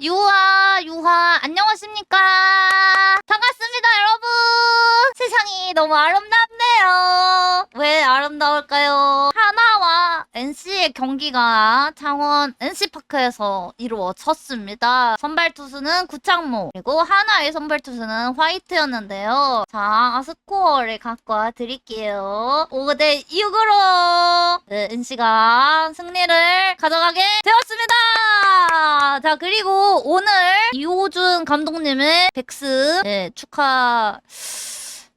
유하, 안녕하십니까? 반갑습니다, 여러분! 세상이 너무 아름답네요. 왜 아름다울까요? 하나와 NC의 경기가 창원 NC파크에서 이루어졌습니다. 선발 투수는 구창모, 그리고 하나의 선발 투수는 화이트였는데요. 자, 스코어를 갖고 와 드릴게요. 5대 6으로 NC가 승리를 가져가게 되었습니다. 자, 그리고 오늘 이호준 감독님의 백스 축하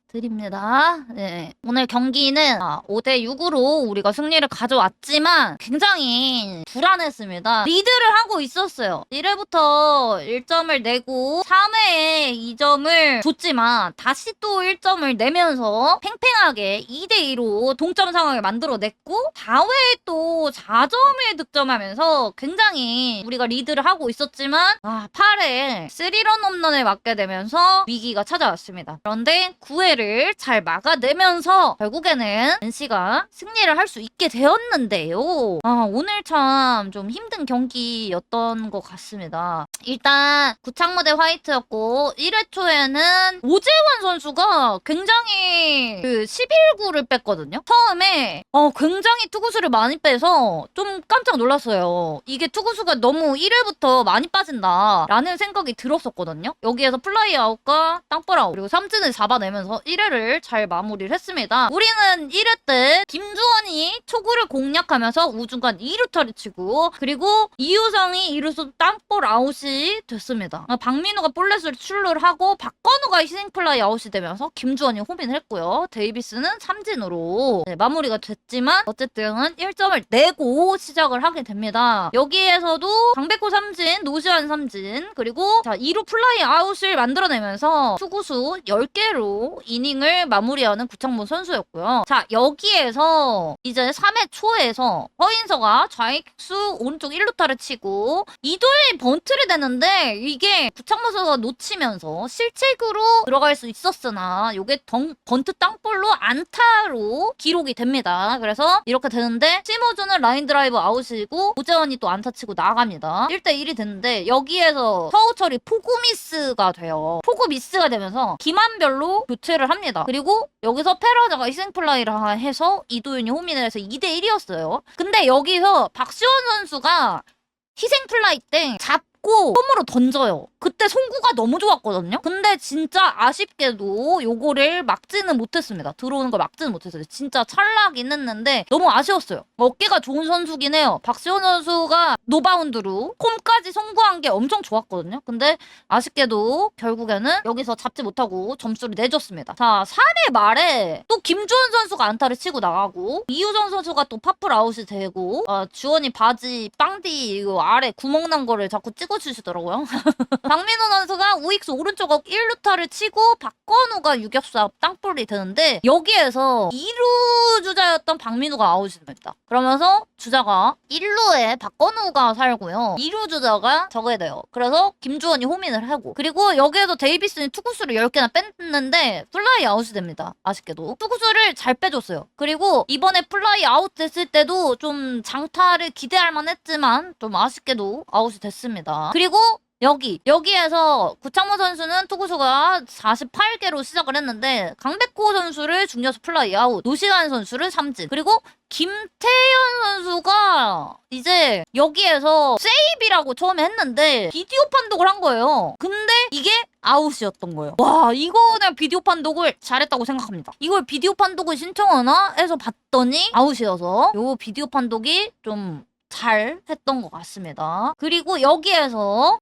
드립니다. 네. 오늘 경기는 5대 6으로 우리가 승리를 가져왔지만 굉장히 불안했습니다. 리드를 하고 있었어요. 1회부터 1점을 내고 3회에 2점을 줬지만 다시 또 1점을 내면서 팽팽하게 2대 2로 동점 상황을 만들어냈고 4회에 또 4점을 득점하면서 굉장히 우리가 리드를 하고 있었지만 8회에 3런 홈런을 맞게 되면서 위기가 찾아왔습니다. 그런데 9회를 잘 막아내면서 결국에는 NC가 승리를 할 수 있게 되었는데요. 오늘 참 좀 힘든 경기였던 것 같습니다. 일단 구창모 대 화이트였고 1회 초에는 오재환 선수가 굉장히 11구를 뺐거든요. 처음에 굉장히 투구수를 많이 빼서 좀 깜짝 놀랐어요. 이게 투구수가 너무 1회부터 많이 빠진다 라는 생각이 들었었거든요. 여기에서 플라이 아웃과 땅볼 아웃 그리고 삼진을 잡아내면서 1회를 잘 마무리를 했습니다. 우리는 1회 때 김주원이 초구를 공략하면서 우중간 2루타를 치고 그리고 이유성이 이루수 땅볼 아웃이 됐습니다. 박민우가 볼넷을 출루를 하고 박건우가 희생플라이 아웃이 되면서 김주원이 홈인을 했고요. 데이비스는 삼진으로 마무리가 됐지만 어쨌든 1점을 내고 시작을 하게 됩니다. 여기에서도 강백호 삼진, 노시환 삼진 그리고 2루 플라이 아웃을 만들어내면서 투구수 10개로 이닝을 마무리하는 구창모 선수였고요. 자, 여기에서 이제 3회 초에서 허인서가 좌익수 오른쪽 1루타를 치고 이도현이 번트를 대는데 이게 구창모 선수가 놓치면서 실책으로 들어갈 수 있었으나 이게 번트 땅볼로 안타로 기록이 됩니다. 그래서 이렇게 되는데 심호준은 라인 드라이브 아웃이고 오재원이 또 안타 치고 나갑니다. 1대1이 됐는데 여기에서 서우철이 포구 미스가 돼요. 포구 미스가 되면서 기만별로 교체를 합니다. 그리고 여기서 페라자가 희생플라이를 해서 이도윤이 홈인을 해서 2대1이었어요. 근데 여기서 박시원 선수가 희생플라이 때 잡고 홈으로 던져요. 그때 송구가 너무 좋았거든요. 근데 진짜 아쉽게도 요거를 막지는 못했습니다. 들어오는 걸 막지는 못했어요. 진짜 찰나긴 했는데 너무 아쉬웠어요. 어깨가 좋은 선수긴 해요. 박시원 선수가 노바운드로 홈까지 송구한 게 엄청 좋았거든요. 근데 아쉽게도 결국에는 여기서 잡지 못하고 점수를 내줬습니다. 자, 3회 말에 또 김주원 선수가 안타를 치고 나가고 이우정 선수가 또 파풀 아웃이 되고 주원이 바지 빵디 이거 아래 구멍 난 거를 자꾸 찍어주시더라고요. 박민호 선수가 우익수 오른쪽 1루타를 치고 박건우가 유격수 앞 땅볼이 되는데 여기에서 2루 주자였던 박민호가 아웃이 됩니다. 그러면서 주자가 1루에 박건우가 살고요. 2루 주자가 저게 돼요. 그래서 김주원이 홈인을 하고 그리고 여기에서 데이비스는 투구수를 10개나 뺐는데 플라이 아웃이 됩니다. 아쉽게도. 투구수를 잘 빼줬어요. 그리고 이번에 플라이 아웃 됐을 때도 좀 장타를 기대할 만했지만 좀 아쉽게도 아웃이 됐습니다. 그리고 여기에서 구창모 선수는 투구수가 48개로 시작을 했는데 강백호 선수를 중견수 플라이 아웃, 노시환 선수를 삼진 그리고 김태현 선수가 이제 여기에서 세이브라고 처음에 했는데 비디오 판독을 한 거예요. 근데 이게 아웃이었던 거예요. 와, 이거 그냥 비디오 판독을 잘했다고 생각합니다. 이걸 비디오 판독을 신청하나 해서 봤더니 아웃이어서 요 비디오 판독이 좀 잘 했던 것 같습니다. 그리고 여기에서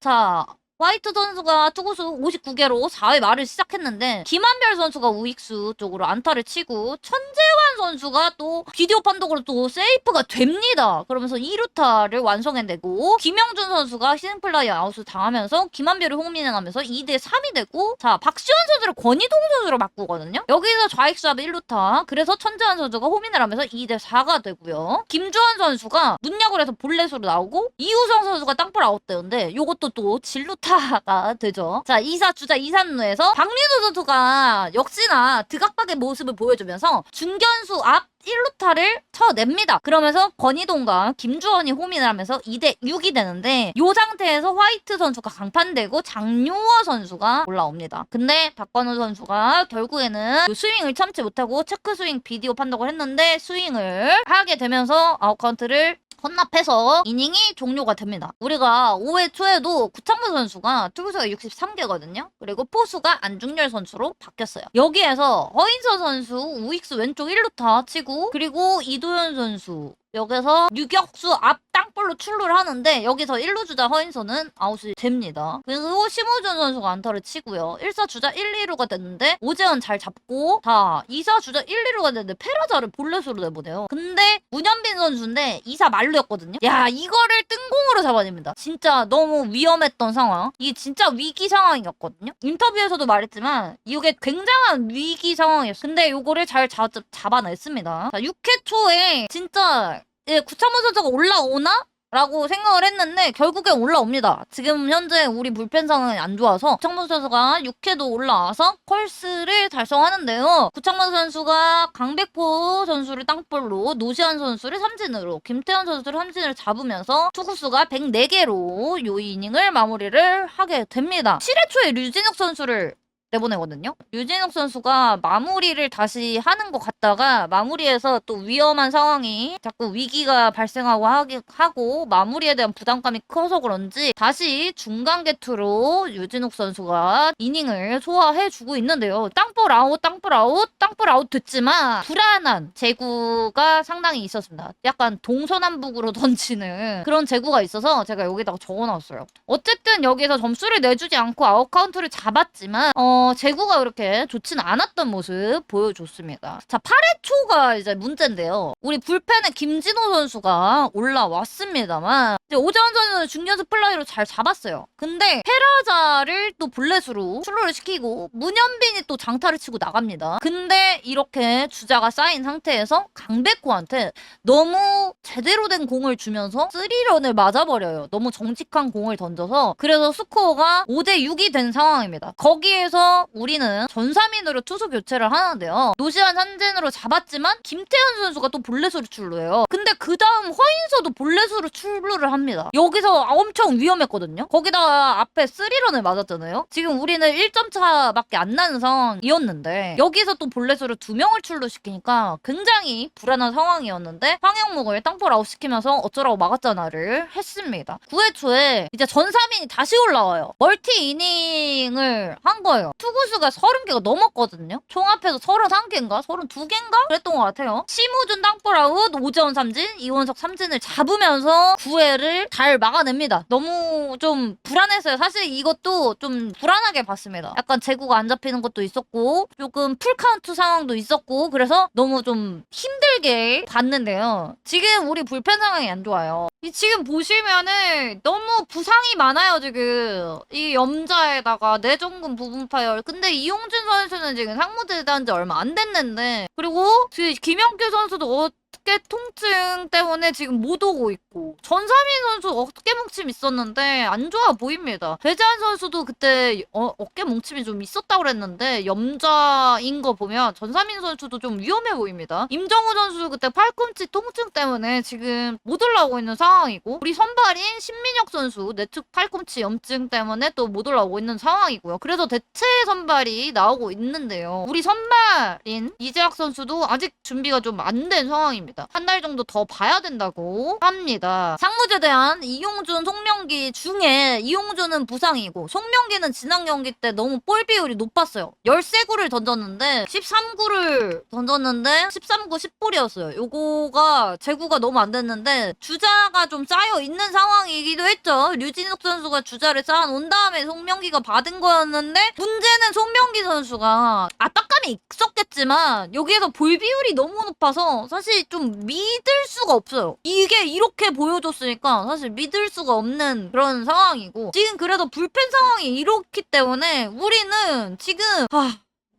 화이트 선수가 투구수 59개로 4회 말을 시작했는데 김한별 선수가 우익수 쪽으로 안타를 치고 천재환 선수가 또 비디오 판독으로 또 세이프가 됩니다. 그러면서 2루타를 완성해내고 김영준 선수가 희생플라이 아웃을 당하면서 김한별이 홈런을 하면서 2대3이 되고 박시원 선수를 권희동 선수로 바꾸거든요. 여기서 좌익수 앞 1루타 그래서 천재환 선수가 홈런을 하면서 2대4가 되고요. 김주원 선수가 문약을 해서 볼넷으로 나오고 이우성 선수가 땅볼 아웃되는데 요것도 또 진루타 1루타가 되죠. 자, 2사 주자 2삼루에서 박민호 선수가 역시나 득악박의 모습을 보여주면서 중견수 앞 1루타를 쳐냅니다. 그러면서 권희동과 김주원이 홈인을 하면서 2대6이 되는데 이 상태에서 화이트 선수가 강판되고 장요어 선수가 올라옵니다. 근데 박건우 선수가 결국에는 스윙을 참지 못하고 체크 스윙 비디오 판독을 했는데 스윙을 하게 되면서 아웃카운트를 헌납해서 이닝이 종료가 됩니다. 우리가 5회 초에도 구창모 선수가 투구수가 63개거든요. 그리고 포수가 안중열 선수로 바뀌었어요. 여기에서 허인서 선수 우익수 왼쪽 1루타 치고 그리고 이도현 선수 여기서 유격수 앞 땅볼로 출루를 하는데 여기서 1루 주자 허인서는 아웃이 됩니다. 그리고 심우준 선수가 안타를 치고요. 1사 주자 1, 2루가 됐는데 오재원 잘 잡고 다 2사 주자 1, 2루가 됐는데 페라자를 볼넷으로 내보내요. 근데 문현빈 선수인데 2사 만루였거든요. 야, 이거를 뜬공으로 잡아냅니다. 진짜 너무 위험했던 상황. 이게 진짜 위기 상황이었거든요. 인터뷰에서도 말했지만 이게 굉장한 위기 상황이었어요. 근데 요거를 잘 잡아냈습니다. 자, 6회 초에 진짜 구창모 선수가 올라오나? 라고 생각을 했는데 결국엔 올라옵니다. 지금 현재 우리 불펜 상황이 안 좋아서 구창모 선수가 6회도 올라와서 컬스를 달성하는데요. 구창모 선수가 강백호 선수를 땅볼로, 노시환 선수를 삼진으로, 김태현 선수를 삼진을 잡으면서 투구수가 104개로 요 이닝을 마무리를 하게 됩니다. 7회 초에 류진욱 선수를 내보내거든요. 류진욱 선수가 마무리를 다시 하는 것 같다가 마무리에서 또 위험한 상황이 자꾸 위기가 발생하고 하고 마무리에 대한 부담감이 커서 그런지 다시 중간 개투로 류진욱 선수가 이닝을 소화해주고 있는데요. 땅볼 아웃, 땅볼 아웃, 땅볼 아웃 됐지만 불안한 제구가 상당히 있었습니다. 약간 동서남북으로 던지는 그런 제구가 있어서 제가 여기다가 적어놨어요. 어쨌든 여기서 점수를 내주지 않고 아웃카운트를 잡았지만 제구가 그렇게 좋진 않았던 모습 보여줬습니다. 자, 8회 초가 이제 문제인데요. 우리 불펜에 김진호 선수가 올라왔습니다만 이제 오재원 선수는 중견수 플라이로 잘 잡았어요. 근데 페라자를 또 볼넷으로 출루를 시키고 문현빈이 또 장타를 치고 나갑니다. 근데 이렇게 주자가 쌓인 상태에서 강백호한테 너무 제대로 된 공을 주면서 3런을 맞아버려요. 너무 정직한 공을 던져서. 그래서 스코어가 5대6이 된 상황입니다. 거기에서 우리는 전삼인으로 투수 교체를 하는데요. 노시환 삼진으로 잡았지만 김태현 선수가 또 볼넷으로 출루해요. 근데 그 다음 허인서도 볼넷으로 출루를 합니다. 여기서 엄청 위험했거든요. 거기다가 앞에 3런을 맞았잖아요. 지금 우리는 1점 차밖에 안 나는 상황이었는데 여기서 또 볼넷으로 2명을 출루시키니까 굉장히 불안한 상황이었는데 황영목을 땅볼 아웃 시키면서 어쩌라고 막았잖아를 했습니다. 9회 초에 이제 전삼인이 다시 올라와요. 멀티 이닝을 한 거예요. 투구수가 30개가 넘었거든요. 총 합해서 31개인가? 32개인가? 그랬던 것 같아요. 심우준 땅볼 아웃, 오재원 삼진, 이원석 삼진을 잡으면서 9회를 잘 막아냅니다. 너무 좀 불안했어요. 사실 이것도 좀 불안하게 봤습니다. 약간 제구가 안 잡히는 것도 있었고 조금 풀카운트 상황도 있었고 그래서 너무 좀 힘들게 봤는데요. 지금 우리 불펜 상황이 안 좋아요. 지금 보시면은 너무 부상이 많아요. 지금 이 염자에다가 뇌전근 부분 파열. 근데 이용준 선수는 지금 상무제대한 지 얼마 안 됐는데 그리고 김영규 선수도 어깨 통증 때문에 지금 못 오고 있고 전삼인 선수 어깨 뭉침 있었는데 안 좋아 보입니다. 배재한 선수도 그때 어깨 뭉침이 좀 있었다고 그랬는데 염자인 거 보면 전삼인 선수도 좀 위험해 보입니다. 임정우 선수 그때 팔꿈치 통증 때문에 지금 못 올라오고 있는 상황이고 우리 선발인 신민혁 선수 내측 팔꿈치 염증 때문에 또 못 올라오고 있는 상황이고요. 그래서 대체 선발이 나오고 있는데요. 우리 선발인 이재학 선수도 아직 준비가 좀 안 된 상황입니다. 한 달 정도 더 봐야 된다고 합니다. 상무제대한 이용준, 송명기 중에 이용준은 부상이고 송명기는 지난 경기 때 너무 볼 비율이 높았어요. 13구를 던졌는데 13구를 던졌는데 13구 10볼이었어요. 요거가 제구가 너무 안 됐는데 주자가 좀 쌓여 있는 상황이기도 했죠. 류진욱 선수가 주자를 쌓아놓은 다음에 송명기가 받은 거였는데 문제는 송명기 선수가 압박감이 있었겠지만 여기에서 볼 비율이 너무 높아서 사실 좀 믿을 수가 없어요. 이게 이렇게 보여줬으니까 사실 믿을 수가 없는 그런 상황이고 지금 그래도 불펜 상황이 이렇기 때문에 우리는 지금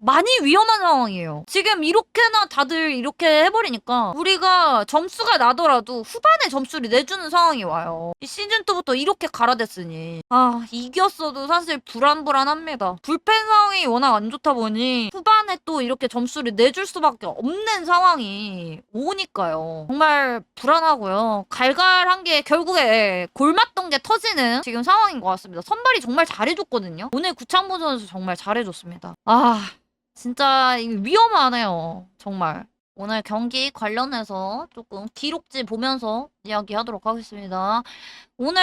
많이 위험한 상황이에요. 지금 이렇게나 다들 이렇게 해버리니까 우리가 점수가 나더라도 후반에 점수를 내주는 상황이 와요. 이 시즌2부터 이렇게 갈아댔으니 이겼어도 사실 불안합니다. 불펜 상황이 워낙 안 좋다 보니 후반에 또 이렇게 점수를 내줄 수밖에 없는 상황이 오니까요. 정말 불안하고요. 갈갈한 게 결국에 골맞던 게 터지는 지금 상황인 것 같습니다. 선발이 정말 잘해줬거든요. 오늘 구창모 선수 정말 잘해줬습니다. 진짜 이거 위험하네요. 정말. 오늘 경기 관련해서 조금 기록지 보면서 이야기하도록 하겠습니다. 오늘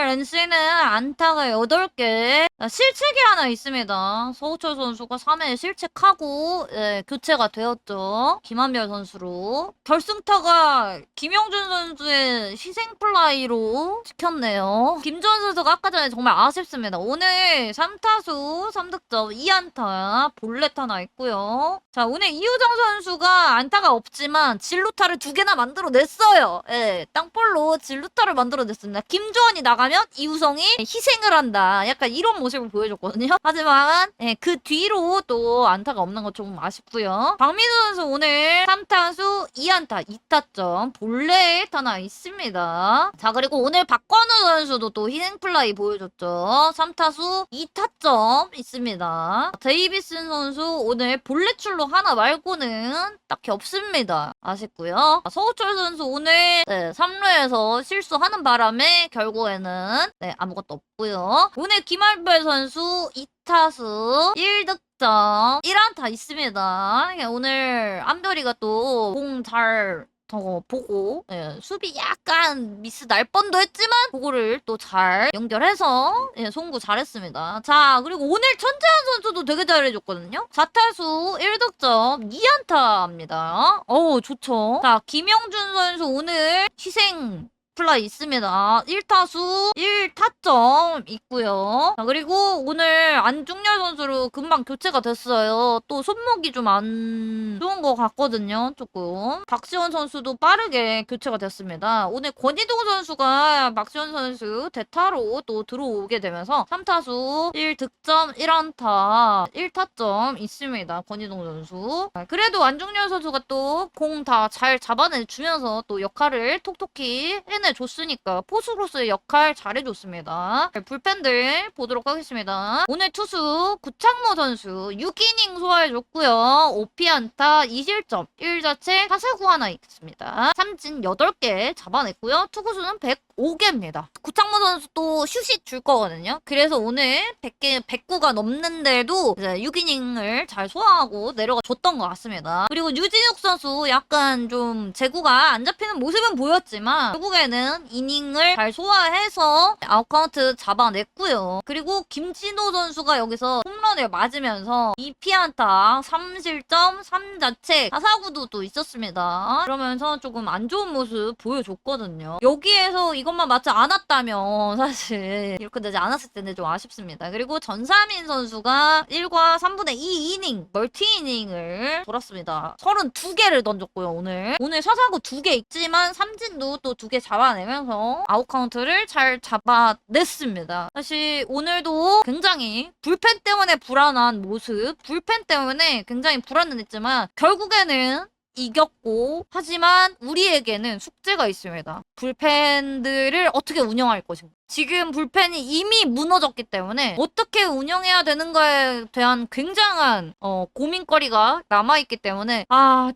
NC는 안타가 8개, 실책이 하나 있습니다. 서우철 선수가 3회 실책하고 교체가 되었죠. 김한별 선수로. 결승타가 김영준 선수의 희생플라이로 찍혔네요. 김주원 선수가 아까 전에 정말 아쉽습니다. 오늘 3타수 3득점 2안타 볼넷 하나 있고요. 자, 오늘 이우정 선수가 안타가 없지만 진루타를 2개나 만들어냈어요. 땅볼로 진루타를 만들어냈습니다. 김주원이 나가면 이우성이 희생을 한다. 약간 이런 모습을 보여줬거든요. 하지만 그 뒤로 또 안타가 없는 건 좀 아쉽고요. 박민수 선수 오늘 3타수 2안타 2타점 볼넷 하나 있습니다. 자, 그리고 오늘 박건우 선수도 또 희생플라이 보여줬죠. 3타수 2타점 있습니다. 데이비슨 선수 오늘 볼넷 출루 하나 말고는 딱히 없습니다. 아쉽고요. 서우철 선수 오늘 3루에서 실수하는 바람에 결국에는 아무것도 없고요. 오늘 김한별 선수 2타수 1득점 1안타 있습니다. 오늘 한별이가 또 공 잘 보고 수비 약간 미스 날 뻔도 했지만 그거를 또 잘 연결해서 송구 잘했습니다. 자, 그리고 오늘 천재환 선수도 되게 잘해줬거든요. 4타수 1득점 2안타입니다. 좋죠. 자, 김영준 선수 오늘 희생 플라이 있습니다. 1타수 1타점 있고요. 자, 그리고 오늘 안중열 선수로 금방 교체가 됐어요. 또 손목이 좀 안 좋은 것 같거든요. 조금. 박시원 선수도 빠르게 교체가 됐습니다. 오늘 권희동 선수가 박시원 선수 대타로 또 들어오게 되면서 3타수 1득점 1안타 1타점 있습니다. 권희동 선수. 그래도 안중열 선수가 또 공 다 잘 잡아내주면서 또 역할을 톡톡히 줬으니까 포수로서의 역할 잘해줬습니다. 불펜들 보도록 하겠습니다. 오늘 투수 구창모 선수 6이닝 소화해줬고요. 5피안타 2실점 1자책 타사구 하나 있습니다. 삼진 8개 잡아냈고요. 투구수는 105개입니다. 구창모 선수 또 휴식 줄 거거든요. 그래서 오늘 100구가 넘는데도 이제 6이닝을 잘 소화하고 내려가 줬던 것 같습니다. 그리고 유진욱 선수 약간 좀 제구가 안 잡히는 모습은 보였지만 결국에는 이닝을 잘 소화해서 아웃카운트 잡아냈고요. 그리고 김진호 선수가 여기서 홈런을 맞으면서 2피안타 3실점 3자책 4사구도 또 있었습니다. 그러면서 조금 안 좋은 모습 보여줬거든요. 여기에서 이것만 맞지 않았다면 사실 이렇게 되지 않았을 텐데 좀 아쉽습니다. 그리고 전사민 선수가 1과 3분의 2 이닝 멀티 이닝을 돌았습니다. 32개를 던졌고요. 오늘 사사구 2개 있지만 삼진도 또 2개 잡아내면서 아웃카운트를 잘 잡아냈습니다. 사실 오늘도 굉장히 불펜 때문에 불안한 모습, 불펜 때문에 굉장히 불안했지만 결국에는 이겼고, 하지만 우리에게는 숙제가 있습니다. 불펜들을 어떻게 운영할 것인가. 지금 불펜이 이미 무너졌기 때문에 어떻게 운영해야 되는가에 대한 굉장한 고민거리가 남아있기 때문에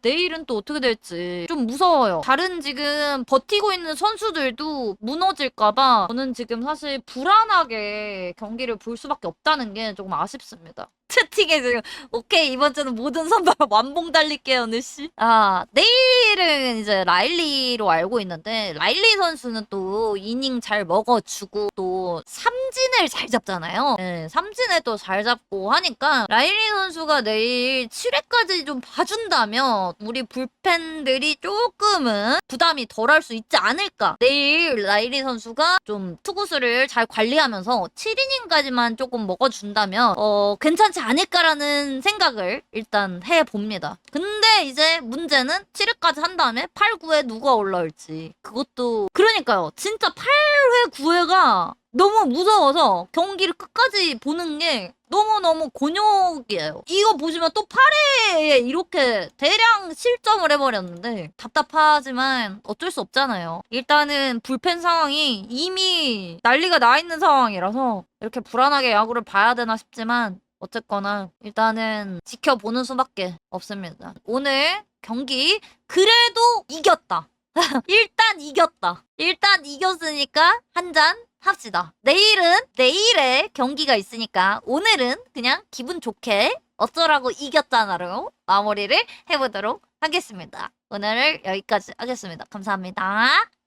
내일은 또 어떻게 될지 좀 무서워요. 다른 지금 버티고 있는 선수들도 무너질까봐 저는 지금 사실 불안하게 경기를 볼 수밖에 없다는 게 조금 아쉽습니다. 채팅에 지금 오케이 이번 주는 모든 선발 완봉 달릴게요 느씨. 내일은 이제 라일리로 알고 있는데 라일리 선수는 또 이닝 잘 먹어주고 또 삼진을 잘 잡잖아요. 삼진을 또 잘 잡고 하니까 라일리 선수가 내일 7회까지 좀 봐준다면 우리 불펜들이 조금은 부담이 덜할 수 있지 않을까. 내일 라일리 선수가 좀 투구수를 잘 관리하면서 7이닝까지만 조금 먹어준다면 괜찮지 않을까라는 생각을 일단 해봅니다. 근데 이제 문제는 7회까지 한 다음에 8, 9회 누가 올라올지. 그것도 그러니까요. 진짜 8회, 9회가 너무 무서워서 경기를 끝까지 보는 게 너무너무 곤욕이에요. 이거 보시면 또 8회에 이렇게 대량 실점을 해버렸는데 답답하지만 어쩔 수 없잖아요. 일단은 불펜 상황이 이미 난리가 나 있는 상황이라서 이렇게 불안하게 야구를 봐야 되나 싶지만 어쨌거나 일단은 지켜보는 수밖에 없습니다. 오늘 경기 그래도 이겼다. 일단 이겼다. 일단 이겼으니까 한 잔 합시다. 내일에 경기가 있으니까 오늘은 그냥 기분 좋게 어쩌라고 이겼잖아로 마무리를 해보도록 하겠습니다. 오늘을 여기까지 하겠습니다. 감사합니다.